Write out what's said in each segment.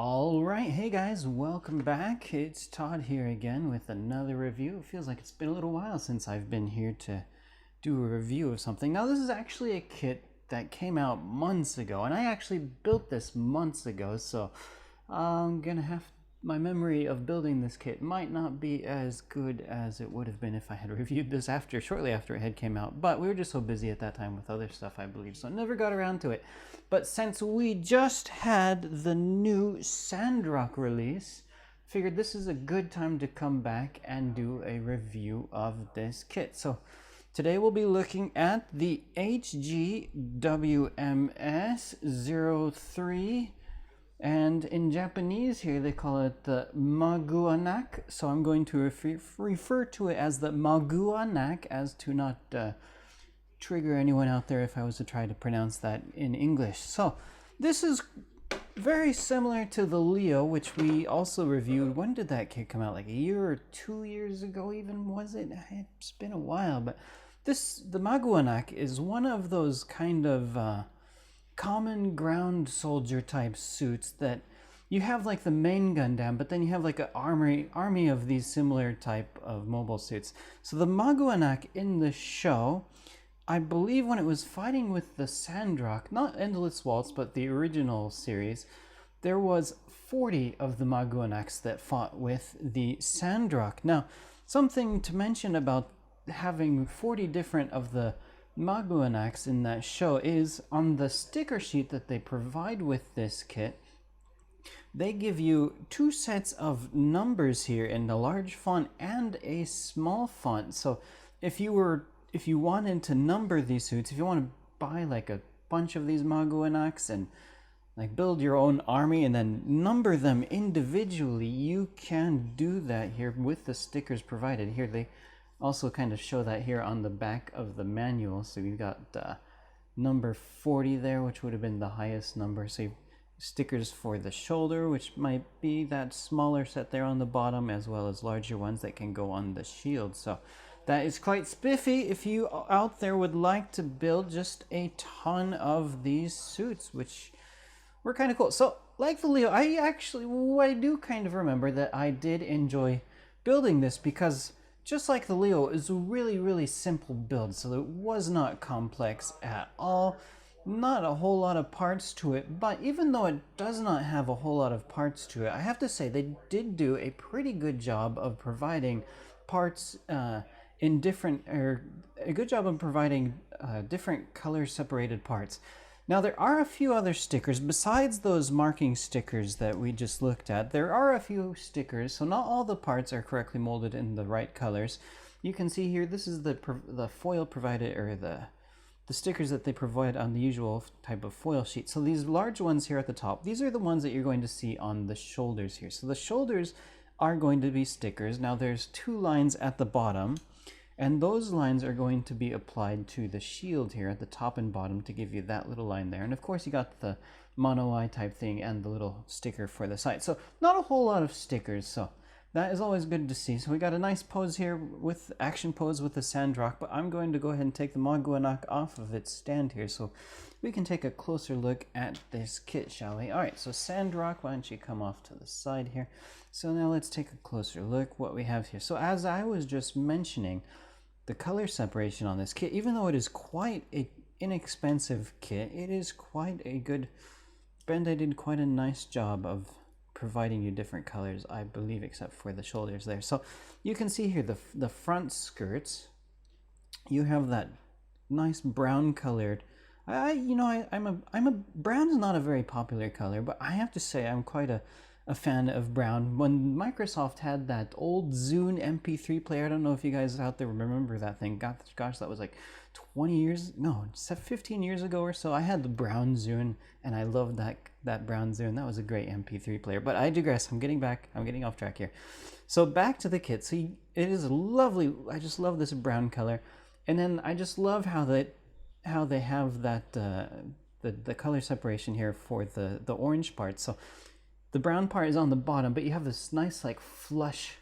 All right, hey guys, welcome back. It's Todd here again with another review. It feels like it's been a little while since I've been here to do a review of something. Now, this is actually a kit that came out months ago, and I actually built this months ago, so I'm gonna have my memory of building this kit might not be as good as it would have been if I had reviewed this shortly after it had came out, but we were just so busy at that time with other stuff, I believe, so I never got around to it. But since we just had the new Sandrock release, figured this is a good time to come back and do a review of this kit. So today we'll be looking at the HG WMS 03, and in Japanese here they call it the Maganac, so I'm going to refer to it as the Maganac as to not trigger anyone out there if I was to try to pronounce that in English. So this is very similar to the Leo, which we also reviewed. When did that kit come out? Like a year or 2 years ago even, was it? It's been a while, but the Maganac is one of those kind of common ground soldier type suits that you have like the main Gundam, but then you have like an army of these similar type of mobile suits. So the Maganac in the show, I believe when it was fighting with the Sandrock, not Endless Waltz, but the original series, there was 40 of the Maganacs that fought with the Sandrock. Now, something to mention about having 40 different of the Maganacs in that show is on the sticker sheet that they provide with this kit, they give you two sets of numbers here in the large font and a small font. So if you wanted to number these suits, if you want to buy like a bunch of these Maganacs and like build your own army and then number them individually, you can do that here with the stickers provided. Here they also kind of show that here on the back of the manual. So we've got number 40 there, which would have been the highest number. So stickers for the shoulder, which might be that smaller set there on the bottom, as well as larger ones that can go on the shield. So that is quite spiffy if you out there would like to build just a ton of these suits, which were kind of cool. So like the Leo, I do kind of remember that I did enjoy building this because just like the Leo, it was a really, really simple build. So it was not complex at all. Not a whole lot of parts to it, but even though it does not have a whole lot of parts to it, I have to say they did do a pretty good job of providing parts in different, or a good job of providing different color separated parts. Now there are a few other stickers besides those marking stickers that we just looked at. There are a few stickers, so not all the parts are correctly molded in the right colors. You can see here, this is the foil provided, or the stickers that they provide on the usual type of foil sheet. So these large ones here at the top, these are the ones that you're going to see on the shoulders here. So the shoulders are going to be stickers. Now there's two lines at the bottom, and those lines are going to be applied to the shield here at the top and bottom to give you that little line there. And of course you got the mono eye type thing and the little sticker for the side. So not a whole lot of stickers, so that is always good to see. So we got a nice pose here with action pose with the Sandrock, but I'm going to go ahead and take the Maganac off of its stand here so we can take a closer look at this kit, shall we? All right, so Sandrock, why don't you come off to the side here? So now let's take a closer look what we have here. So as I was just mentioning, the color separation on this kit, even though it is quite an inexpensive kit, it is quite a good, Bandai did quite a nice job of providing you different colors, I believe, except for the shoulders there. So you can see here the front skirts, you have that nice brown colored, brown's not a very popular color, but I have to say I'm quite a fan of brown. When Microsoft had that old Zune MP3 player, I don't know if you guys out there remember that thing. Gosh, that was like 15 years ago or so. I had the brown Zune, and I loved that brown Zune. That was a great MP3 player. But I digress. I'm getting off track here. So back to the kit. So it is lovely. I just love this brown color, and then I just love how they have that the color separation here for the orange part. So the brown part is on the bottom, but you have this nice like flush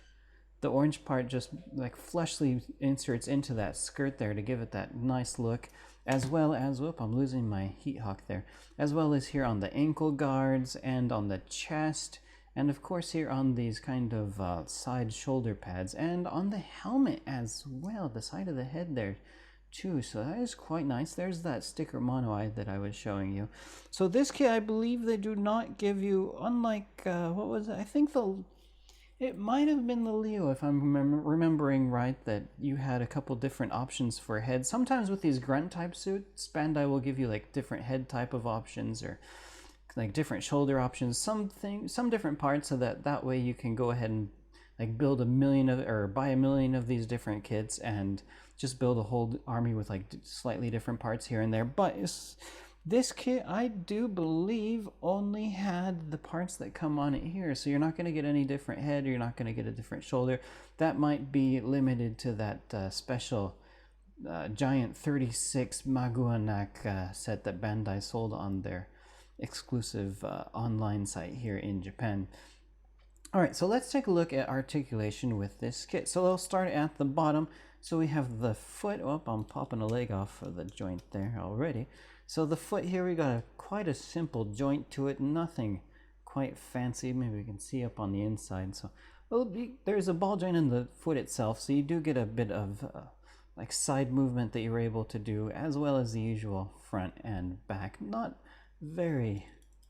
the orange part just like fleshly inserts into that skirt there to give it that nice look, as well as, whoop, I'm losing my heat hawk there, as well as here on the ankle guards and on the chest, and of course here on these kind of side shoulder pads, and on the helmet as well, the side of the head there too. So that is quite nice. There's that sticker mono eye that I was showing you. So this kit, I believe they do not give you, unlike what was it? I think it might have been the Leo, if I'm remembering right, that you had a couple different options for head. Sometimes with these grunt type suits, Bandai will give you like different head type of options, or like different shoulder options, some different parts, so that way you can go ahead and like build a million of, or buy a million of these different kits and just build a whole army with like slightly different parts here and there. But this kit, I do believe, only had the parts that come on it here, so you're not going to get any different head, or you're not going to get a different shoulder. That might be limited to that special giant 36 Maganac set that Bandai sold on their exclusive online site here in Japan. Alright, so let's take a look at articulation with this kit. So we'll start at the bottom. So we have the foot. Oh, I'm popping a leg off of the joint there already. So the foot here, we got quite a simple joint to it, nothing quite fancy. Maybe we can see up on the inside. So there's a ball joint in the foot itself, so you do get a bit of like side movement that you're able to do, as well as the usual front and back. Not very,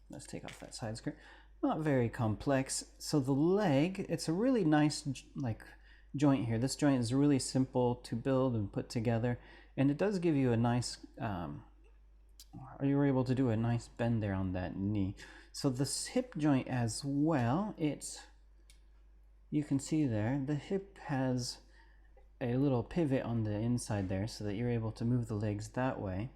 let's take off that side skirt, not very complex. So the leg, it's a really nice like joint here. This joint is really simple to build and put together, and it does give you a nice you're able to do a nice bend there on that knee. So this hip joint as well, you can see there, the hip has a little pivot on the inside there, so that you're able to move the legs that way.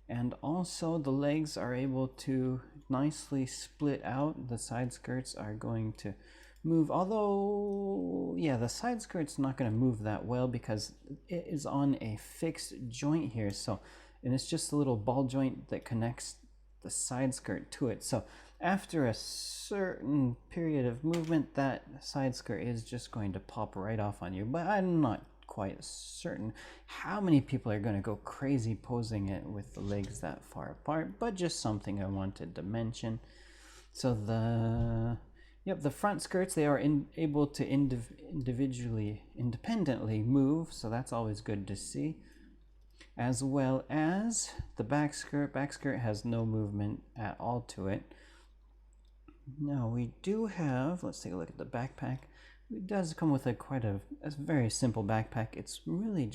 And also the legs are able to nicely split out. The side skirts are going to move, although yeah, the side skirt's not going to move that well because it is on a fixed joint here. So, and it's just a little ball joint that connects the side skirt to it. So after a certain period of movement, that side skirt is just going to pop right off on you. But I'm not quite certain how many people are going to go crazy posing it with the legs that far apart, but just something I wanted to mention. So the front skirts, they are able to independently move, so that's always good to see. As well as the back skirt. Back skirt has no movement at all to it. Now we do have, let's take a look at the backpack. It does come with a very simple backpack. It's really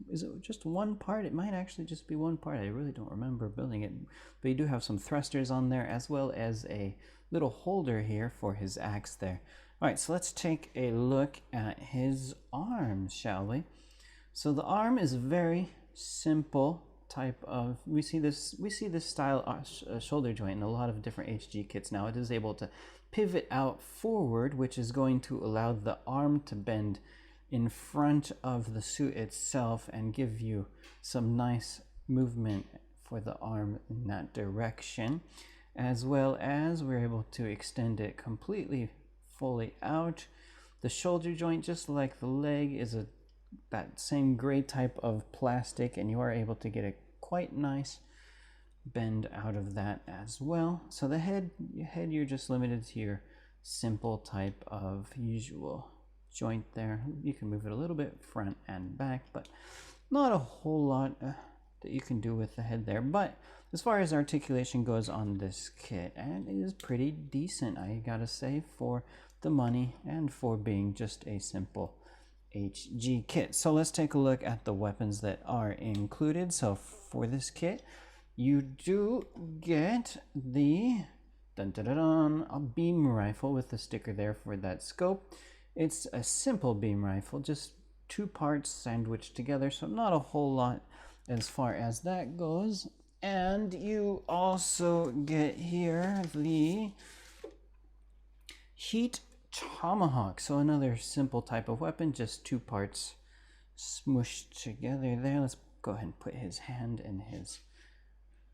is it just one part? It might actually just be one part. I really don't remember building it. But you do have some thrusters on there, as well as a little holder here for his axe there. Alright, so let's take a look at his arms, shall we? So the arm is very simple type of, we see this style shoulder joint in a lot of different HG kits now. It is able to pivot out forward, which is going to allow the arm to bend in front of the suit itself and give you some nice movement for the arm in that direction. As well as we're able to extend it completely fully out. The shoulder joint, just like the leg, is that same gray type of plastic, and you are able to get a quite nice bend out of that as well. So the head, you're just limited to your simple type of usual joint there. You can move it a little bit front and back, but not a whole lot that you can do with the head there. But as far as articulation goes on this kit, and it is pretty decent, I gotta say, for the money and for being just a simple HG kit. So let's take a look at the weapons that are included. So for this kit, you do get the a beam rifle with the sticker there for that scope. It's a simple beam rifle, just 2 parts sandwiched together, so not a whole lot as far as that goes. And you also get here the heat tomahawk, so another simple type of weapon, just 2 parts smushed together there. Let's go ahead and put his hand and his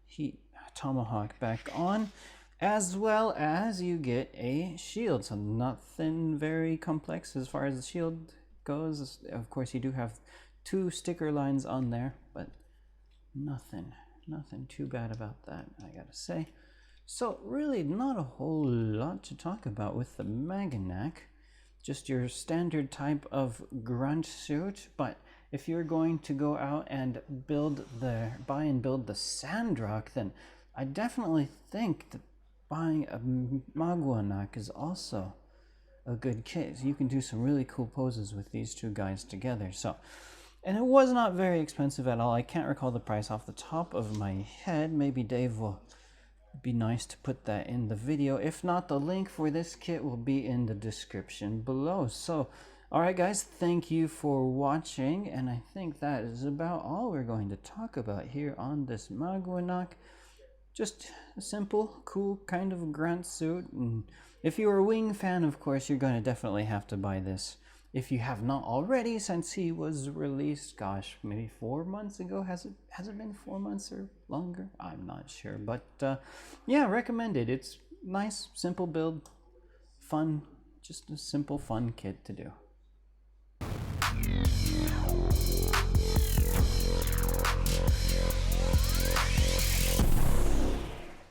heat tomahawk back on, as well as you get a shield. So nothing very complex as far as the shield goes. Of course, you do have 2 sticker lines on there, but nothing too bad about that, I gotta say. So really not a whole lot to talk about with the Maganac. Just your standard type of grunt suit, but if you're going to go out and buy and build the Sandrock, then I definitely think that buying a Maganac is also a good kit. You can do some really cool poses with these 2 guys together. So, and it was not very expensive at all. I can't recall the price off the top of my head. Maybe Dave will be nice to put that in the video. If not, the link for this kit will be in the description below. So, alright guys, thank you for watching, and I think that is about all we're going to talk about here on this Maganac. Just a simple, cool kind of grunt suit, and if you're a Wing fan, of course, you're going to definitely have to buy this. If you have not already, since he was released, gosh, maybe 4 months ago. Has it been 4 months or longer? I'm not sure, but yeah, recommended. It's nice, simple build, fun, just a simple fun kit to do.